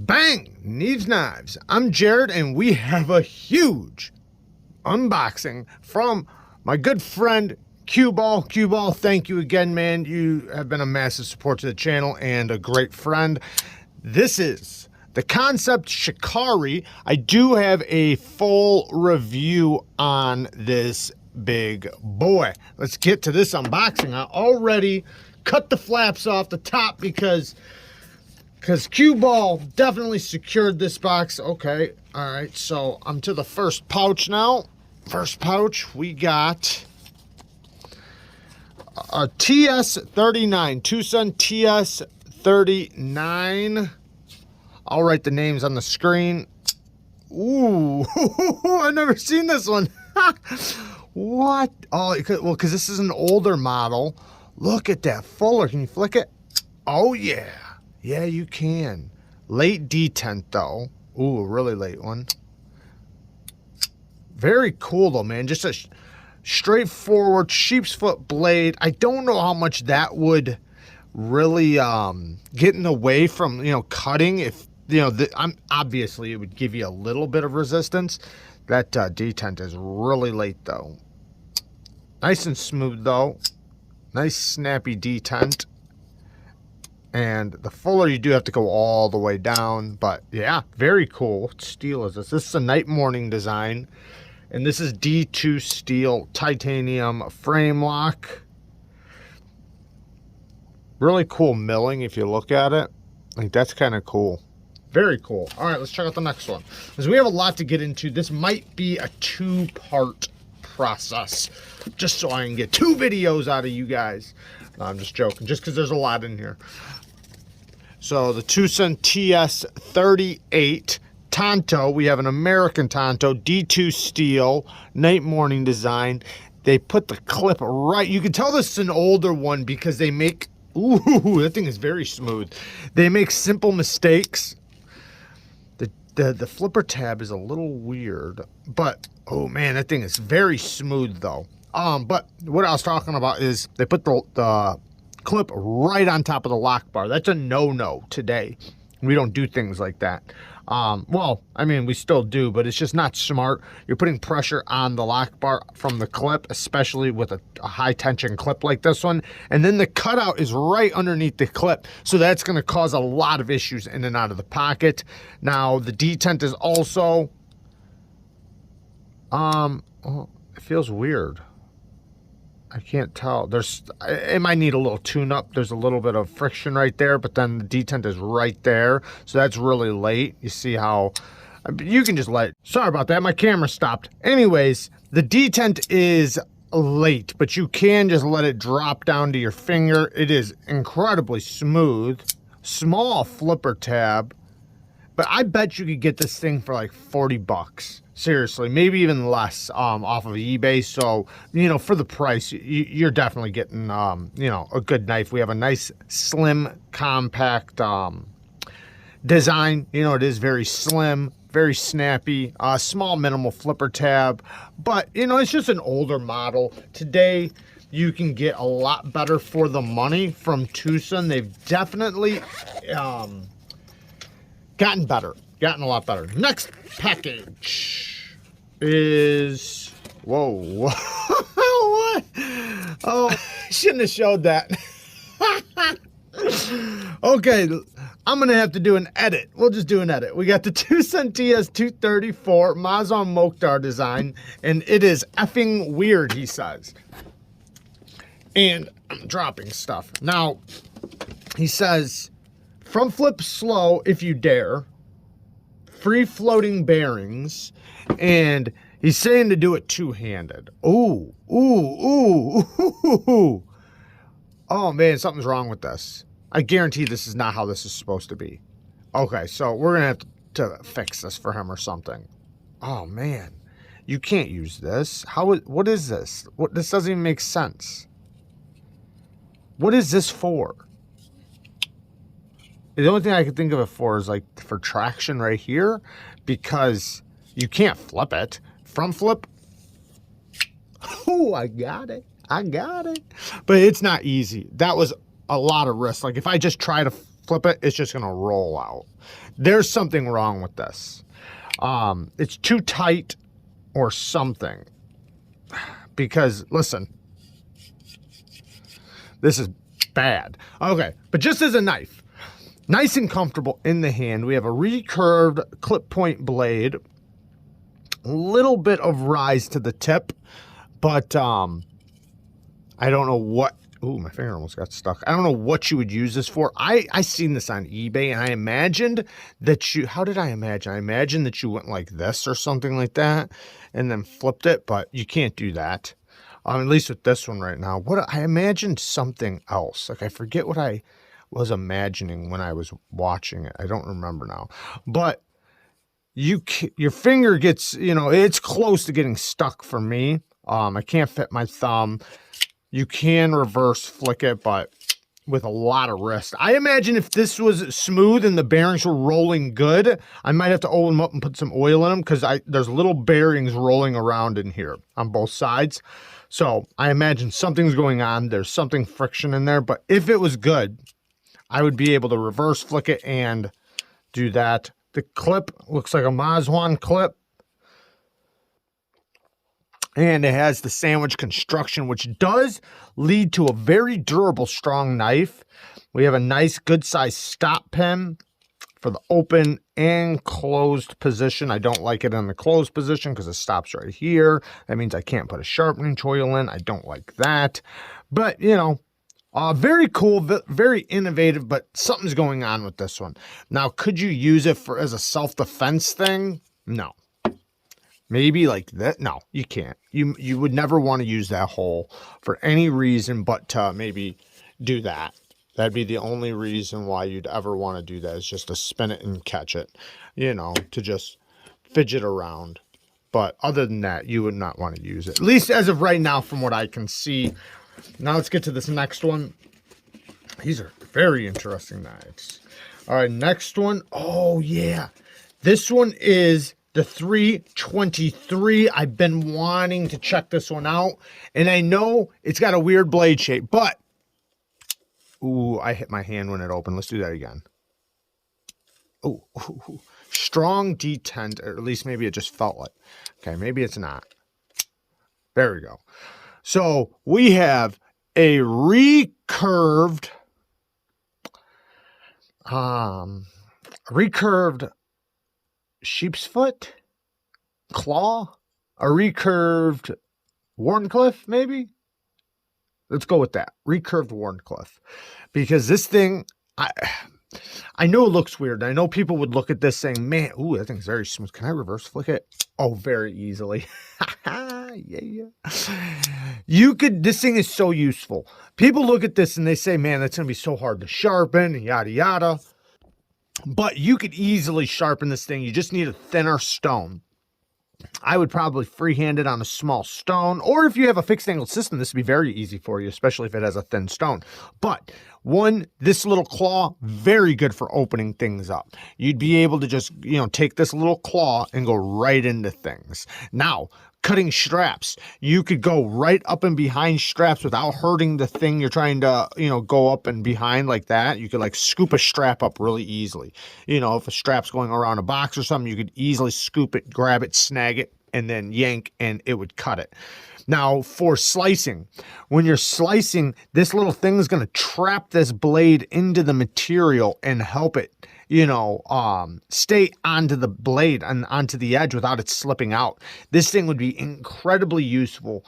Bang! Neeves Knives. I'm Jared, and we have a huge unboxing from my good friend Q-Ball. Q-Ball, thank you again, man. You have been a massive support to the channel and a great friend. This is the Concept Shikari. I do have a full review on this big boy. Let's get to this unboxing. I already cut the flaps off the top because Q-Ball definitely secured this box. Okay, all right, so I'm to the first pouch now. First pouch, we got a TS39, TWOSUN TS39. I'll write the names on the screen. Ooh, I've never seen this one. What? Oh, well, because this is an older model. Look at that fuller. Can you flick it? Oh, yeah. Yeah, you can. Late detent, though. Ooh, a really late one. Very cool, though, man. Just a straightforward sheep's foot blade. I don't know how much that would really get in the way from, cutting. If, obviously it would give you a little bit of resistance. That detent is really late, though. Nice and smooth, though. Nice snappy detent. And the fuller, you do have to go all the way down. But, yeah, very cool. What steel is this? This is a night morning design. And this is D2 steel titanium frame lock. Really cool milling if you look at it. Like, that's kind of cool. Very cool. All right, let's check out the next one. Because we have a lot to get into. This might be a two-part process. Just so I can get 2 videos out of you guys. No, I'm just joking. Just because there's a lot in here. So, the TWOSUN TS38 Tonto. We have an American Tonto. D2 steel. Night morning design. They put the clip right. You can tell this is an older one because they make... Ooh, that thing is very smooth. They make simple mistakes. The flipper tab is a little weird, but oh man, that thing is very smooth though. But what I was talking about is they put the clip right on top of the lock bar. That's a no-no today. We don't do things like that. Well, I mean, we still do, but it's just not smart. You're putting pressure on the lock bar from the clip, especially with a high tension clip like this one. And then the cutout is right underneath the clip. So that's going to cause a lot of issues in and out of the pocket. Now, the detent is also, oh, it feels weird. I can't tell. It might need a little tune-up. There's a little bit of friction right there, but then the detent is right there. So that's really late. You see how... You can just let... Sorry about that. My camera stopped. Anyways, the detent is late, but you can just let it drop down to your finger. It is incredibly smooth. Small flipper tab. But I bet you could get this thing for like 40 bucks. Seriously, maybe even less off of eBay. So, for the price, you're definitely getting, a good knife. We have a nice, slim, compact design. It is very slim, very snappy, small, minimal flipper tab. But, it's just an older model. Today, you can get a lot better for the money from TWOSUN. They've definitely gotten better. Gotten a lot better. Next package is... Whoa. What? Oh, I shouldn't have showed that. Okay, I'm going to have to do an edit. We'll just do an edit. We got the TWOSUN TS234 Mazon Mokhtar design, and it is effing weird, he says. And I'm dropping stuff. Now, he says, from flip slow if you dare. Free floating bearings, and he's saying to do it two-handed. Ooh, ooh, ooh. Oh man, something's wrong with this. I guarantee this is not how this is supposed to be. Okay, so we're gonna have to fix this for him or something. Oh man, you can't use this. What is this? This doesn't even make sense. What is this for? The only thing I could think of it for is like for traction right here, because you can't flip it. Front flip. Oh, I got it. But it's not easy. That was a lot of risk. Like if I just try to flip it, it's just gonna roll out. There's something wrong with this. It's too tight or something. Because, listen, this is bad. Okay, but just as a knife, nice and comfortable in the hand. We have a recurved clip point blade, a little bit of rise to the tip, but I don't know what. Ooh, my finger almost got stuck. I don't know what you would use this for. I seen this on eBay, and I imagined that you, how did I imagine? I imagined that you went like this or something like that, and then flipped it, but you can't do that. At least with this one right now. What I imagined something else. Like, I forget what I was imagining when I was watching it. I don't remember now. But your finger gets, you know, it's close to getting stuck for me. I can't fit my thumb. You can reverse flick it, but with a lot of risk. I imagine if this was smooth and the bearings were rolling good, I might have to oil them up and put some oil in them, because there's little bearings rolling around in here on both sides. So I imagine something's going on. There's something friction in there, but if it was good, I would be able to reverse flick it and do that. The clip looks like a Mazwan clip. And it has the sandwich construction, which does lead to a very durable, strong knife. We have a nice, good-sized stop pin for the open and closed position. I don't like it in the closed position because it stops right here. That means I can't put a sharpening choil in. I don't like that. But, you know, very cool, very innovative, but something's going on with this one. Now, could you use it as a self-defense thing? No. Maybe like that. No, you can't. You would never want to use that hole for any reason but to maybe do that. That'd be the only reason why you'd ever want to do that, is just to spin it and catch it, you know, to just fidget around. But other than that, you would not want to use it, at least as of right now, from what I can see. Now let's get to this next one. These are very interesting knives. All right, next one. Oh yeah, this one is the 323. I've been wanting to check this one out, and I know it's got a weird blade shape, but ooh, I hit my hand when it opened. Let's do that again. Ooh, strong detent, or at least maybe it just felt like. Okay, maybe it's not. There we go. So we have a recurved sheep's foot, claw, a recurved Wharncliffe, maybe? Let's go with that. Recurved Wharncliffe. Because this thing, I know it looks weird. I know people would look at this saying, man, ooh, that thing's very smooth. Can I reverse flick it? Oh, very easily. Yeah. This thing is so useful. People look at this and they say, man, that's going to be so hard to sharpen, and yada, yada. But you could easily sharpen this thing. You just need a thinner stone. I would probably freehand it on a small stone, or if you have a fixed angle system, this would be very easy for you, especially if it has a thin stone. But this little claw, very good for opening things up. You'd be able to just, you know, take this little claw and go right into things. Now, cutting straps, you could go right up and behind straps without hurting the thing you're trying to, you know, go up and behind like that. You could like scoop a strap up really easily. You know, if a strap's going around a box or something, you could easily scoop it, grab it, snag it, and then yank, and it would cut it. Now, for slicing, when you're slicing, this little thing is going to trap this blade into the material and help it, you know, stay onto the blade and onto the edge without it slipping out. This thing would be incredibly useful,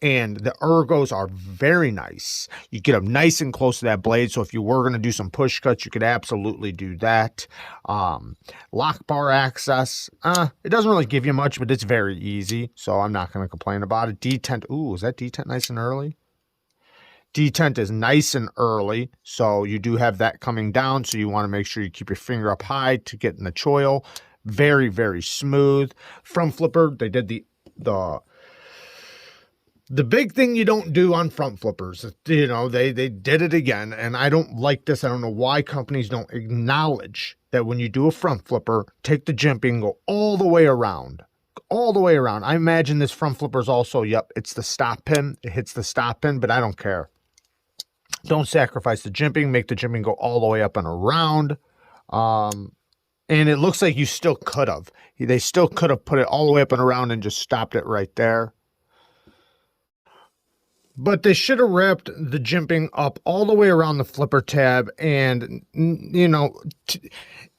and the ergos are very nice. You get them nice and close to that blade, so if you were going to do some push cuts, you could absolutely do that. Lock bar access, it doesn't really give you much, but it's very easy, so I'm not going to complain about it. Detent, ooh, is that detent nice and early? Detent is nice and early, so you do have that coming down, so you want to make sure you keep your finger up high to get in the choil. Very, very smooth. Front flipper, they did the big thing you don't do on front flippers. You know, they did it again, and I don't like this. I don't know why companies don't acknowledge that when you do a front flipper, take the jimping and go all the way around. All the way around. I imagine this front flipper is also, yep, it's the stop pin. It hits the stop pin, but I don't care. Don't sacrifice the jimping. Make the jimping go all the way up and around. And it looks like you still could have. They still could have put it all the way up and around and just stopped it right there. But they should have wrapped the jimping up all the way around the flipper tab, and you know,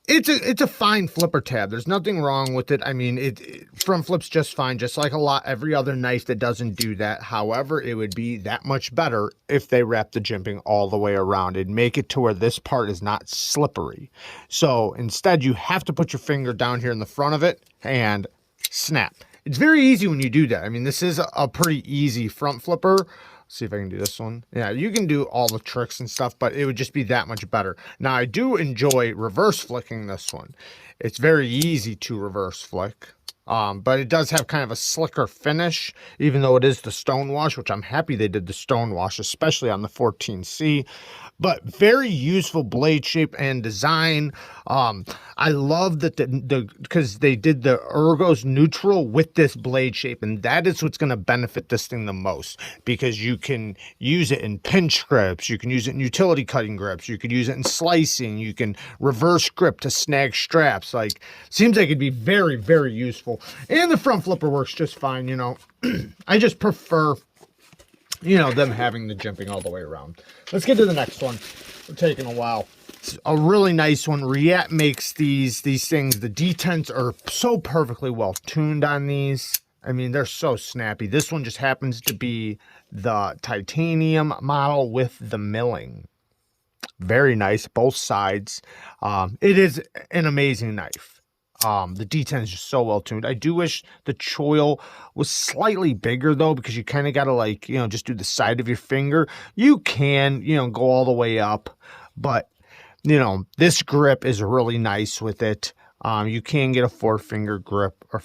it's a fine flipper tab. There's nothing wrong with it. I mean, front flips just fine, just like every other knife that doesn't do that. However, it would be that much better if they wrap the jimping all the way around and make it to where this part is not slippery. So instead, you have to put your finger down here in the front of it and snap. It's very easy when you do that. I mean, this is a pretty easy front flipper. Let's see if I can do this one. Yeah, you can do all the tricks and stuff, but it would just be that much better. Now, I do enjoy reverse flicking this one. It's very easy to reverse flick. But it does have kind of a slicker finish, even though it is the stonewash, which I'm happy they did the stonewash, especially on the 14C. But very useful blade shape and design. I love that because they did the Ergos neutral with this blade shape, and that is what's going to benefit this thing the most, because you can use it in pinch grips, you can use it in utility cutting grips, you could use it in slicing, you can reverse grip to snag straps. Like, seems like it'd be very, very useful. And the front flipper works just fine, you know. I just prefer, you know, them having the jimping all the way around. Let's get to the next one. We're taking a while. It's a really nice one. Riet makes these things. The detents are so perfectly well tuned on these. I mean, they're so snappy. This one just happens to be the titanium model with the milling. Very nice, both sides. It is an amazing knife. The detent is just so well tuned. I do wish the choil was slightly bigger though, because you kind of got to, like, you know, just do the side of your finger. You can, you know, go all the way up, but you know, this grip is really nice with it. You can get a 4-finger grip or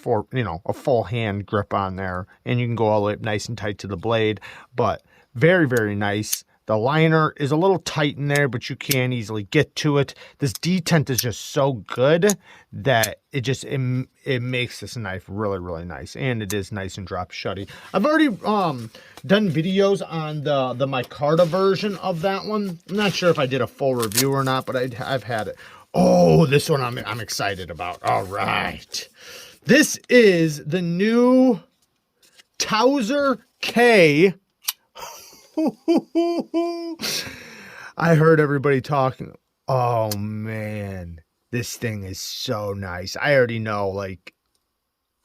a full hand grip on there, and you can go all the way up nice and tight to the blade, but very, very nice. The liner is a little tight in there, but you can easily get to it. This detent is just so good that it makes this knife really, really nice. And it is nice and drop shutty. I've already done videos on the micarta version of that one. I'm not sure if I did a full review or not, but I've had it. Oh, this one I'm excited about. All right. This is the new TOWSER K. I heard everybody talking. Oh man, this thing is so nice. I already know, like,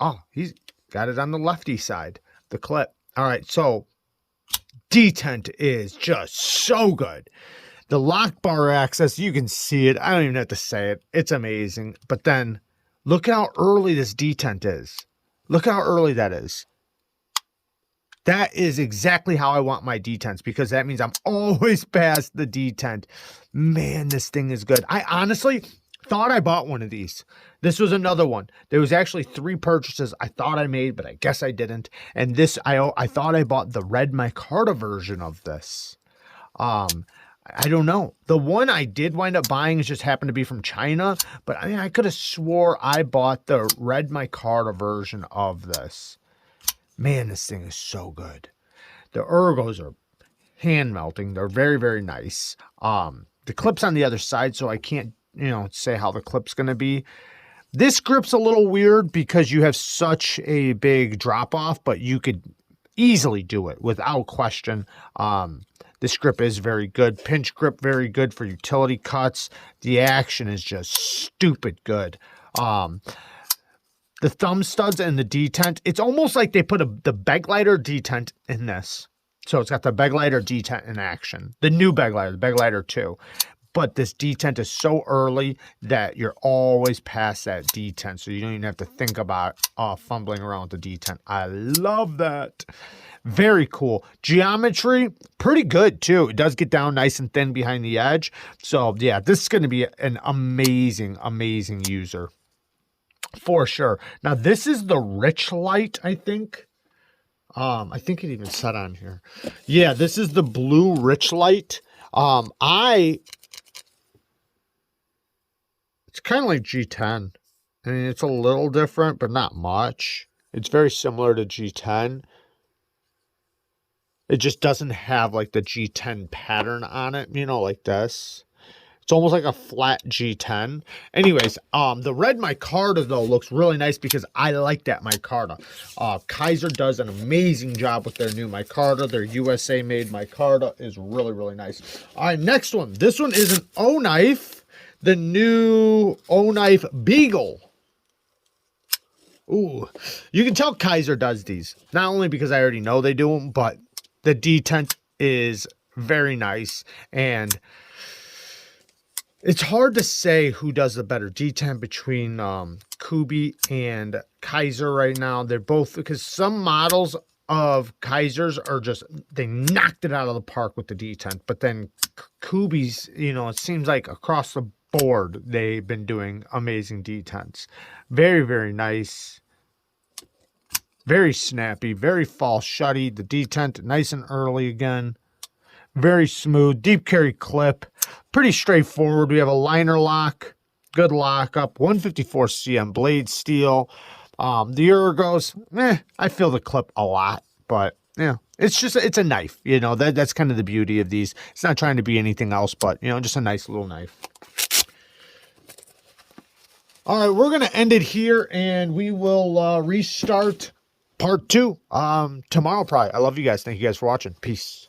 oh, he's got it on the lefty side, the clip. All right, so detent is just so good. The lock bar access, you can see it. I don't even have to say it. It's amazing. But then look how early this detent is. Look how early that is. That is exactly how I want my detents, because that means I'm always past the detent. Man, this thing is good. I honestly thought I bought one of these. This was another one. There was actually 3 purchases I thought I made, but I guess I didn't. And this, I thought I bought the red micarta version of this. I don't know. The one I did wind up buying just happened to be from China, but I mean, I could have swore I bought the red micarta version of this. Man, this thing is so good. The ergos are hand melting. They're very, very nice. The clip's on the other side, so I can't, you know, say how the clip's going to be. This grip's a little weird because you have such a big drop off, but you could easily do it without question. This grip is very good. Pinch grip, very good for utility cuts. The action is just stupid good. The thumb studs and the detent, it's almost like they put the Begleiter detent in this. So it's got the Begleiter detent in action. The new Begleiter, the Begleiter 2. But this detent is so early that you're always past that detent. So you don't even have to think about fumbling around with the detent. I love that. Very cool. Geometry, pretty good too. It does get down nice and thin behind the edge. So yeah, this is going to be an amazing, amazing user. For sure. Now this is the Rich Light, I think. I think it even said on here. Yeah, this is the blue Rich Light. It's kind of like G10. I mean, it's a little different, but not much. It's very similar to G10. It just doesn't have like the G10 pattern on it, you know, like this. It's almost like a flat G10. Anyways, the red micarta though looks really nice because I like that micarta. KIZER does an amazing job with their new micarta. Their USA made micarta is really, really nice. All right, next one. This one is an OKNIFE, the new OKNIFE BEAGLE. Ooh, you can tell KIZER does these. Not only because I already know they do them, but the detent is very nice. And it's hard to say who does the better detent between Kubi and KIZER right now. They're both, because some models of KIZER's are just, they knocked it out of the park with the detent. But then Kubi's, you know, it seems like across the board, they've been doing amazing detents. Very, very nice. Very snappy, very fall shutty. The detent nice and early again. Very smooth, deep carry clip. Pretty straightforward. We have a liner lock, good lockup, 154 cm blade steel. The Ergos, I feel the clip a lot, but yeah, it's just, it's a knife. You know, that's kind of the beauty of these. It's not trying to be anything else, but you know, just a nice little knife. All right, we're gonna end it here, and we will restart part 2 tomorrow probably. I love you guys. Thank you guys for watching. Peace.